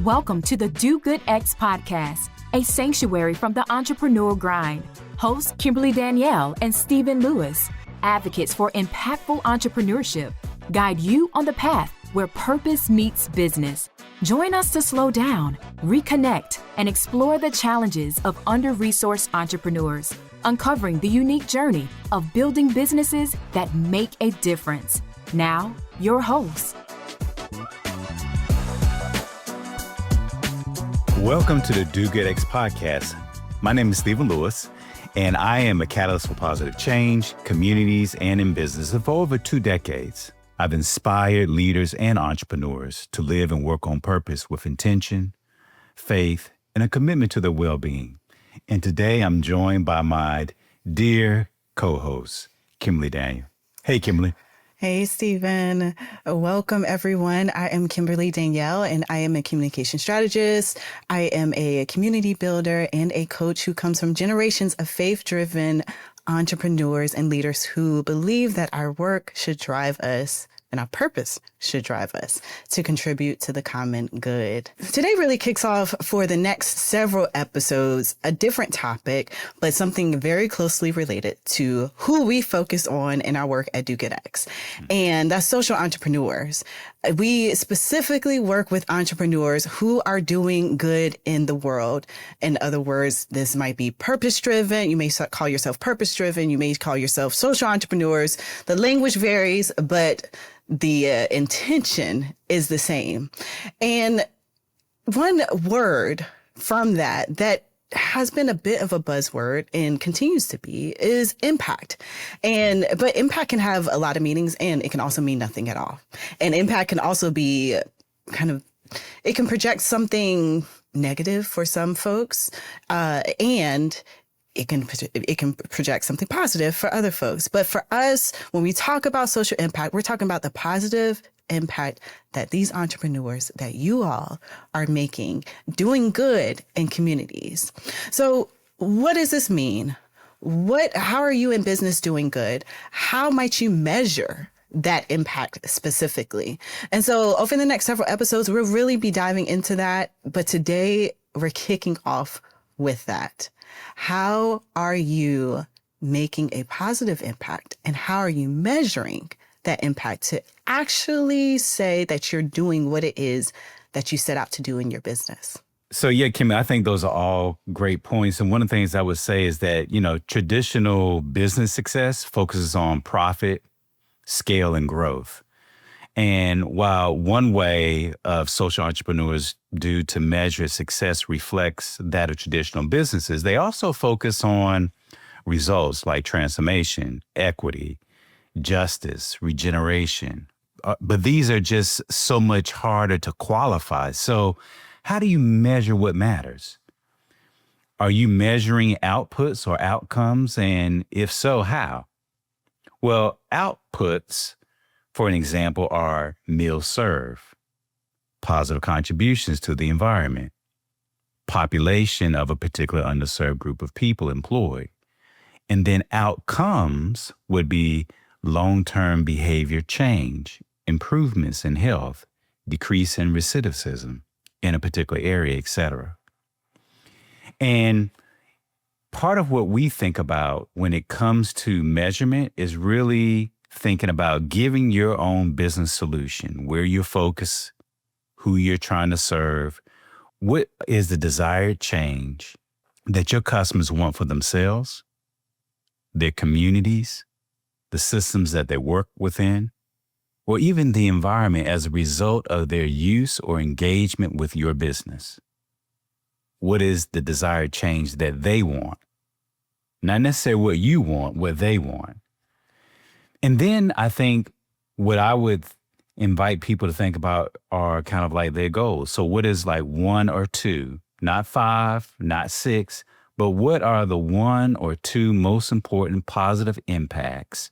Welcome to the Do Good X podcast, a sanctuary from the entrepreneurial grind. Hosts Kimberly Danielle and Stephen Lewis, advocates for impactful entrepreneurship, guide you on the path where purpose meets business. Join us to slow down, reconnect, and explore the challenges of under-resourced entrepreneurs, uncovering the unique journey of building businesses that make a difference. Now, your hosts. Welcome to the Do Good X podcast. My name is Stephen Lewis, and I am a catalyst for positive change, communities, and in business. For over 2 decades, I've inspired leaders and entrepreneurs to live and work on purpose with intention, faith, and a commitment to their well-being. And today I'm joined by my dear co-host, Kimberly Danielle. Hey, Kimberly. Hey, Stephen. Welcome, everyone. I am Kimberly Danielle, and I am a communication strategist. I am a community builder and a coach who comes from generations of faith-driven entrepreneurs and leaders who believe that our work should drive us and our purpose should drive us to contribute to the common good. Today really kicks off for the next several episodes, a different topic, but something very closely related to who we focus on in our work at Do Good X. And that's social entrepreneurs. We specifically work with entrepreneurs who are doing good in the world. In other words, this might be purpose-driven. You may call yourself purpose-driven. You may call yourself social entrepreneurs. The language varies, but the intention is the same. And one word from that has been a bit of a buzzword and continues to be is impact. But impact can have a lot of meanings, and it can also mean nothing at all. And impact can also be it can project something negative for some folks, and it can project something positive for other folks. But for us, when we talk about social impact, we're talking about the positive impact that these entrepreneurs, that you all are making, doing good in communities. So what does this mean? How are you in business doing good? How might you measure that impact specifically? And so over the next several episodes, we'll really be diving into that. But today we're kicking off with that. How are you making a positive impact, and how are you measuring that impact to actually say that you're doing what it is that you set out to do in your business? So yeah, Kim, I think those are all great points. And one of the things I would say is that, traditional business success focuses on profit, scale, and growth. And while one way of social entrepreneurs do to measure success reflects that of traditional businesses, they also focus on results like transformation, equity, justice, regeneration. But these are just so much harder to qualify. So how do you measure what matters? Are you measuring outputs or outcomes? And if so, how? Well, outputs, for an example, are meals served, positive contributions to the environment, population of a particular underserved group of people employed. And then outcomes would be long-term behavior change, improvements in health, decrease in recidivism in a particular area, etc. And part of what we think about when it comes to measurement is really thinking about giving your own business solution, where you're focused, who you're trying to serve, what is the desired change that your customers want for themselves, their communities, the systems that they work within, or even the environment as a result of their use or engagement with your business. What is the desired change that they want? Not necessarily what you want, what they want. And then I think what I would invite people to think about are kind of like their goals. So what is like 1 or 2, not 5, not 6, but what are the 1 or 2 most important positive impacts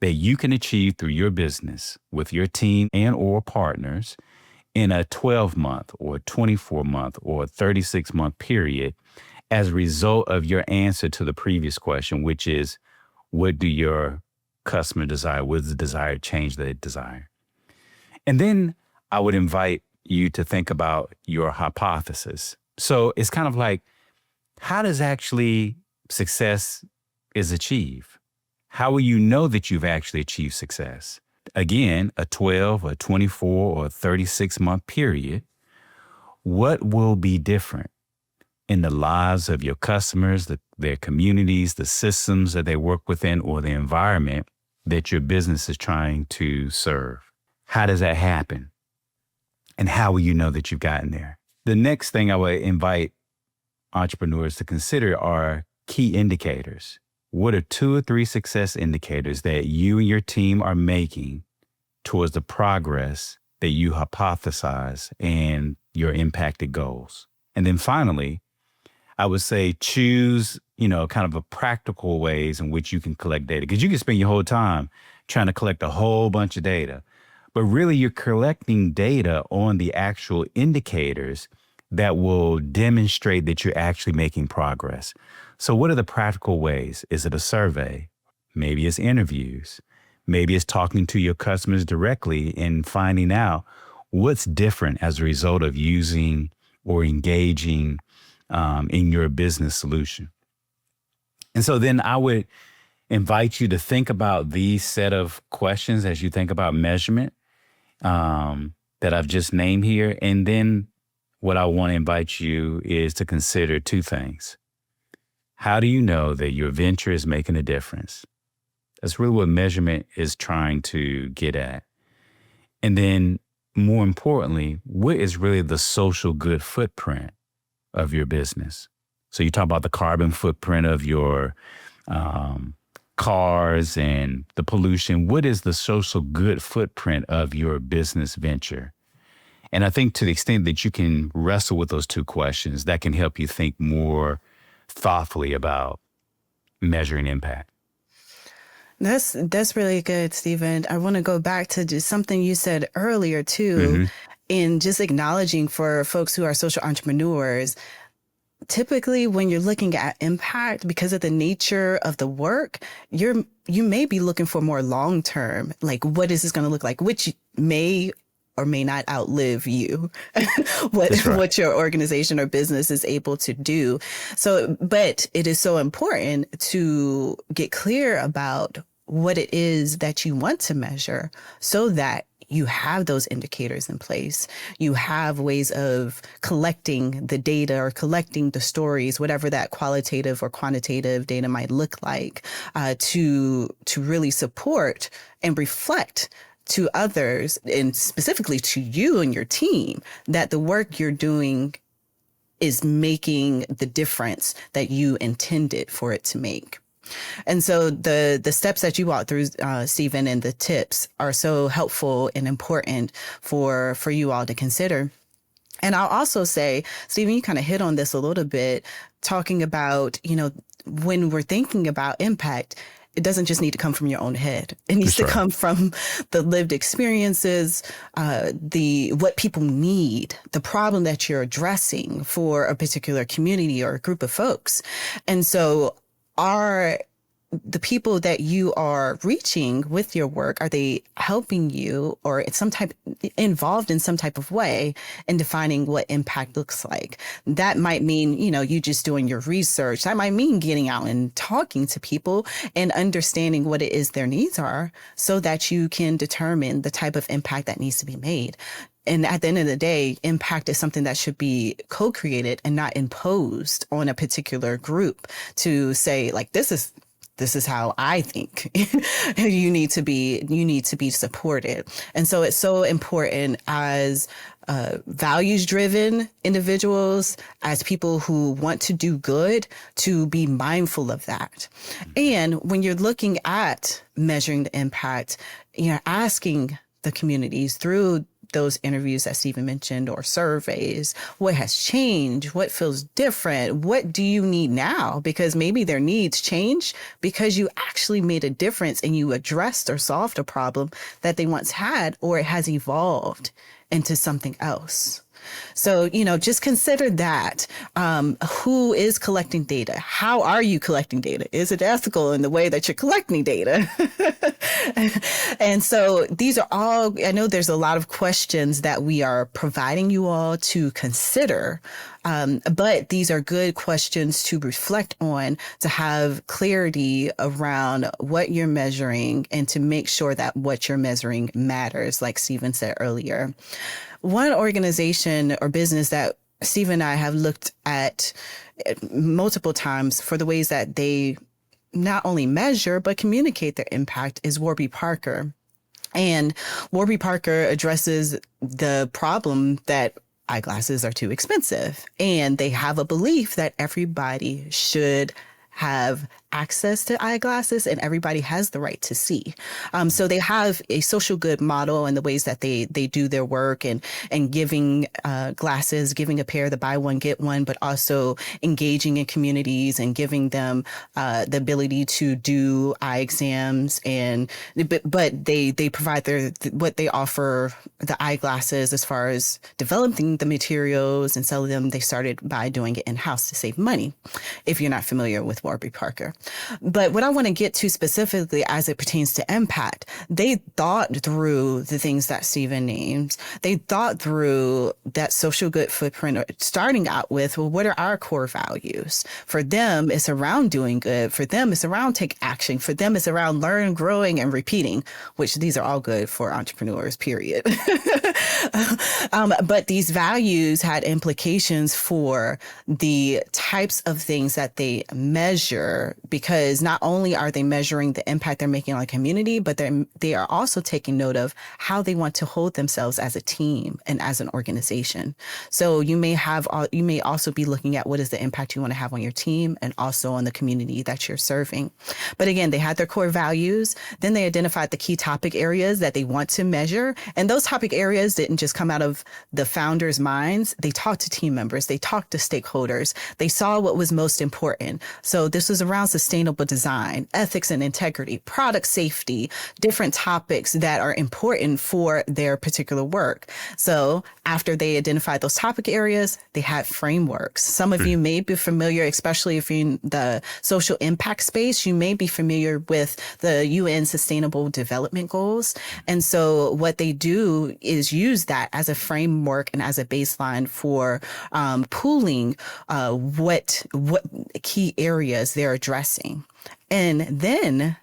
that you can achieve through your business with your team and or partners in a 12-month or 24-month or 36-month period as a result of your answer to the previous question, which is, what do your customer desire? What is the desired change that they desire? And then I would invite you to think about your hypothesis. So it's kind of like, how does actually success is achieved? How will you know that you've actually achieved success? Again, a 12, a 24, or a 36-month period. What will be different in the lives of your customers, their communities, the systems that they work within, or the environment that your business is trying to serve? How does that happen? And how will you know that you've gotten there? The next thing I would invite entrepreneurs to consider are key indicators. What are 2 or 3 success indicators that you and your team are making towards the progress that you hypothesize and your impacted goals? And then finally, I would say choose, kind of a practical ways in which you can collect data, because you can spend your whole time trying to collect a whole bunch of data, but really you're collecting data on the actual indicators that will demonstrate that you're actually making progress. So what are the practical ways? Is it a survey? Maybe it's interviews. Maybe it's talking to your customers directly and finding out what's different as a result of using or engaging in your business solution. And so then I would invite you to think about these set of questions as you think about measurement that I've just named here. And then what I want to invite you is to consider 2 things. How do you know that your venture is making a difference? That's really what measurement is trying to get at. And then more importantly, what is really the social good footprint of your business? So you talk about the carbon footprint of your cars and the pollution. What is the social good footprint of your business venture? And I think to the extent that you can wrestle with those 2 questions, that can help you think more thoughtfully about measuring impact. That's really good, Stephen. I want to go back to just something you said earlier too, in just acknowledging for folks who are social entrepreneurs. Typically, when you're looking at impact, because of the nature of the work, you may be looking for more long term, like what is this going to look like, which may or may not outlive you, what your organization or business is able to do. So, but it is so important to get clear about what it is that you want to measure so that you have those indicators in place. You have ways of collecting the data or collecting the stories, whatever that qualitative or quantitative data might look like, to really support and reflect to others, and specifically to you and your team, that the work you're doing is making the difference that you intended for it to make. And so the steps that you walked through, Stephen, and the tips are so helpful and important for you all to consider. And I'll also say, Stephen, you kind of hit on this a little bit, talking about, when we're thinking about impact, it doesn't just need to come from your own head. It needs to come from the lived experiences, what people need, the problem that you're addressing for a particular community or a group of folks. And so the people that you are reaching with your work, are they helping you or involved in some type of way in defining what impact looks like? That might mean, you just doing your research. That might mean getting out and talking to people and understanding what it is their needs are so that you can determine the type of impact that needs to be made. And at the end of the day, impact is something that should be co-created and not imposed on a particular group to say, like, this is how I think you need to be supported. And so it's so important as values-driven individuals, as people who want to do good, to be mindful of that. And when you're looking at measuring the impact, asking the communities through those interviews that Stephen mentioned or surveys, what has changed, what feels different, what do you need now? Because maybe their needs change because you actually made a difference and you addressed or solved a problem that they once had, or it has evolved into something else. So, just consider that. Who is collecting data? How are you collecting data? Is it ethical in the way that you're collecting data? And so these are all, I know there's a lot of questions that we are providing you all to consider. But these are good questions to reflect on, to have clarity around what you're measuring and to make sure that what you're measuring matters, like Stephen said earlier. One organization or business that Steve and I have looked at multiple times for the ways that they not only measure, but communicate their impact is Warby Parker. And Warby Parker addresses the problem that eyeglasses are too expensive. And they have a belief that everybody should have access to eyeglasses and everybody has the right to see. So they have a social good model in the ways that they do their work and giving glasses, giving a pair the buy one, get one, but also engaging in communities and giving them the ability to do eye exams. But they provide what they offer the eyeglasses as far as developing the materials and selling them. They started by doing it in-house to save money, if you're not familiar with Warby Parker. But what I want to get to specifically as it pertains to impact, they thought through the things that Stephen names. They thought through that social good footprint, starting out with, well, what are our core values? For them, it's around doing good. For them, it's around take action. For them, it's around learn, growing, and repeating, which these are all good for entrepreneurs, period. But these values had implications for the types of things that they measure, because not only are they measuring the impact they're making on the community, but they are also taking note of how they want to hold themselves as a team and as an organization. So you may also be looking at what is the impact you want to have on your team and also on the community that you're serving. But again, they had their core values. Then they identified the key topic areas that they want to measure. And those topic areas didn't just come out of the founders' minds. They talked to team members. They talked to stakeholders. They saw what was most important. So this was around sustainable design, ethics and integrity, product safety, different topics that are important for their particular work. So after they identified those topic areas, they had frameworks. Some of you may be familiar, especially if you're in the social impact space, you may be familiar with the UN Sustainable Development Goals. And so what they do is use that as a framework and as a baseline for pooling what key areas they're addressing. And then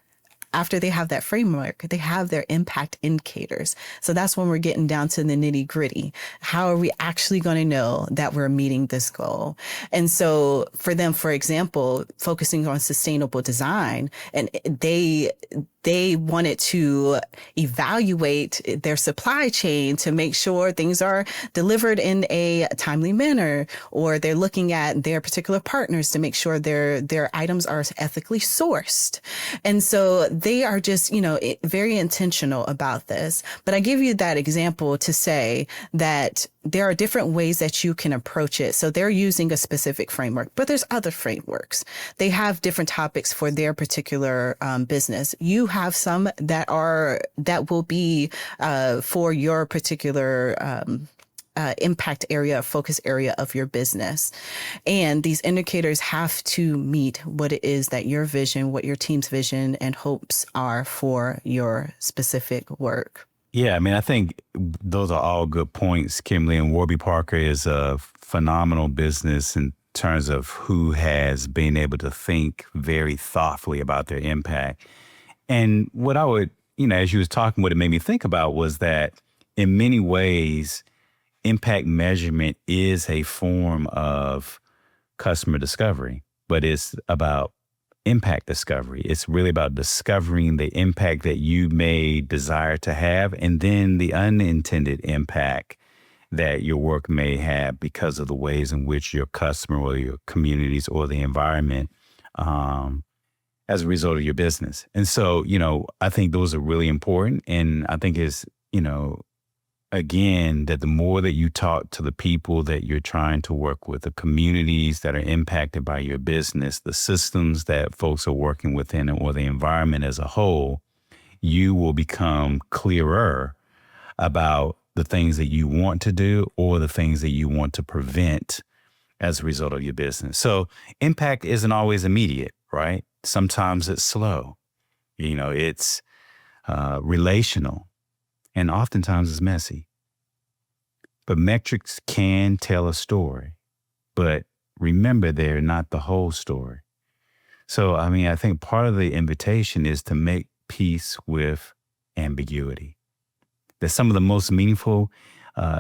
after they have that framework, they have their impact indicators. So that's when we're getting down to the nitty gritty. How are we actually going to know that we're meeting this goal? And so for them, for example, focusing on sustainable design, and they wanted to evaluate their supply chain to make sure things are delivered in a timely manner, or they're looking at their particular partners to make sure their items are ethically sourced. And so they are just, very intentional about this. But I give you that example to say that there are different ways that you can approach it. So they're using a specific framework, but there's other frameworks. They have different topics for their particular business. You have some that will be for your particular impact area, focus area of your business. And these indicators have to meet what it is that your vision, what your team's vision and hopes are for your specific work. Yeah, I mean, I think those are all good points, Kimberly. And Warby Parker is a phenomenal business in terms of who has been able to think very thoughtfully about their impact. And what I would, as you was talking, what it made me think about was that in many ways, impact measurement is a form of customer discovery, but it's about impact discovery. It's really about discovering the impact that you may desire to have, and then the unintended impact that your work may have because of the ways in which your customer or your communities or the environment as a result of your business. And so, I think those are really important. And I think it's, again, that the more that you talk to the people that you're trying to work with, the communities that are impacted by your business, the systems that folks are working within, or the environment as a whole, you will become clearer about the things that you want to do or the things that you want to prevent as a result of your business. So impact isn't always immediate, right? Sometimes it's slow. It's relational, and oftentimes it's messy. But metrics can tell a story, but remember, they're not the whole story. So, I think part of the invitation is to make peace with ambiguity. That some of the most meaningful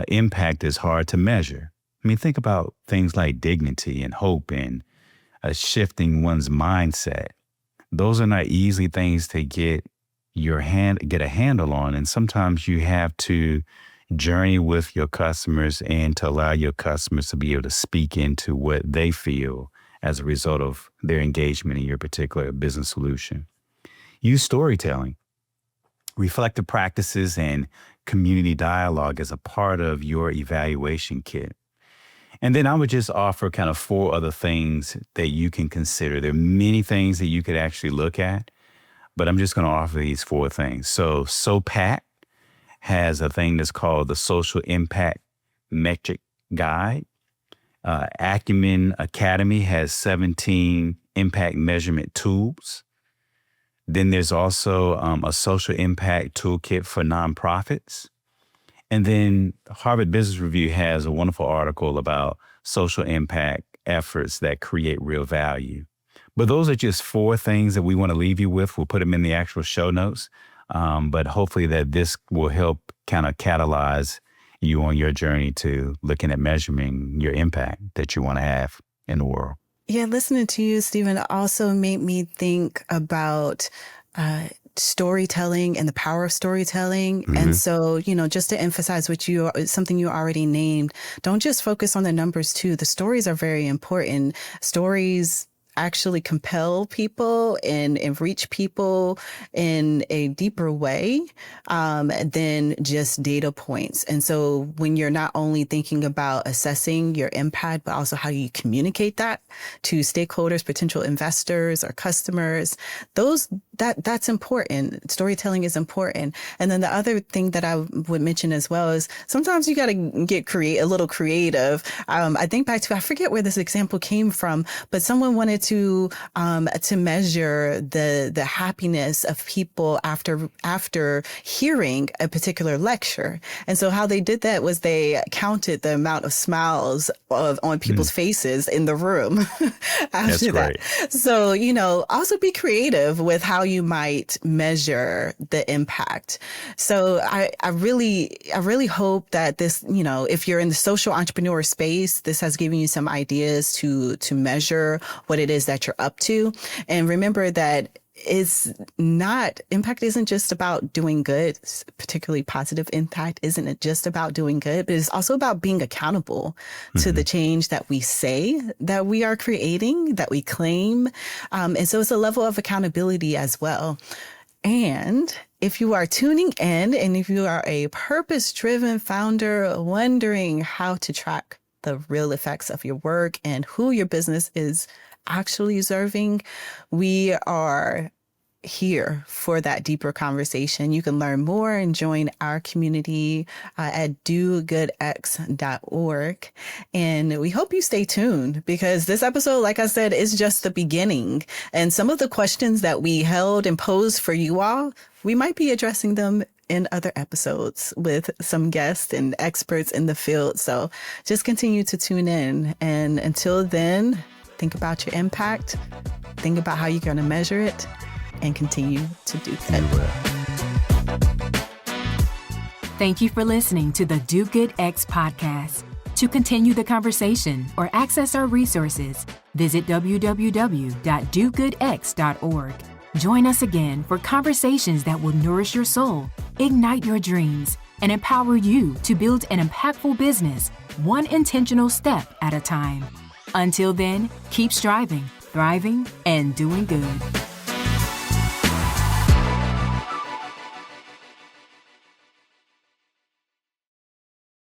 impact is hard to measure. Think about things like dignity and hope and shifting one's mindset. Those are not easy things to get a handle on. And sometimes you have to journey with your customers and to allow your customers to be able to speak into what they feel as a result of their engagement in your particular business solution. Use storytelling, reflective practices, and community dialogue as a part of your evaluation kit. And then I would just offer kind of 4 other things that you can consider. There are many things that you could actually look at, but I'm just going to offer these 4 things. So SOPAC has a thing that's called the Social Impact Metric Guide. Acumen Academy has 17 impact measurement tools. Then there's also a social impact toolkit for nonprofits. And then Harvard Business Review has a wonderful article about social impact efforts that create real value. But those are just 4 things that we want to leave you with. We'll put them in the actual show notes. But hopefully that this will help kind of catalyze you on your journey to looking at measuring your impact that you want to have in the world. Yeah, listening to you, Stephen, also made me think about storytelling and the power of storytelling. Mm-hmm. And so, just to emphasize something you already named, don't just focus on the numbers too. The stories are very important. Stories actually compel people and reach people in a deeper way than just data points. And so when you're not only thinking about assessing your impact, but also how you communicate that to stakeholders, potential investors or customers, that's important. Storytelling is important. And then the other thing that I would mention as well is sometimes you got to get a little creative. I think back to, I forget where this example came from, but someone wanted to measure the happiness of people after hearing a particular lecture. And so how they did that was they counted the amount of smiles on people's faces in the room after that. So, also be creative with how you might measure the impact. So I really hope that this, if you're in the social entrepreneur space, this has given you some ideas to measure what it is that you're up to. And remember that impact isn't just about doing good, particularly positive impact isn't just about doing good, but it's also about being accountable to the change that we say that we are creating, that we claim. And so it's a level of accountability as well. And if you are tuning in and if you are a purpose-driven founder wondering how to track the real effects of your work and who your business is actually serving, we are here for that deeper conversation. You can learn more and join our community at dogoodx.org. And we hope you stay tuned because this episode, like I said, is just the beginning. And some of the questions that we held and posed for you all, we might be addressing them in other episodes with some guests and experts in the field. So just continue to tune in. And until then, think about your impact, think about how you're going to measure it, and continue to do good. Thank you for listening to the Do Good X podcast. To continue the conversation or access our resources, visit www.dogoodx.org. Join us again for conversations that will nourish your soul, ignite your dreams, and empower you to build an impactful business, one intentional step at a time. Until then, keep striving, thriving, and doing good.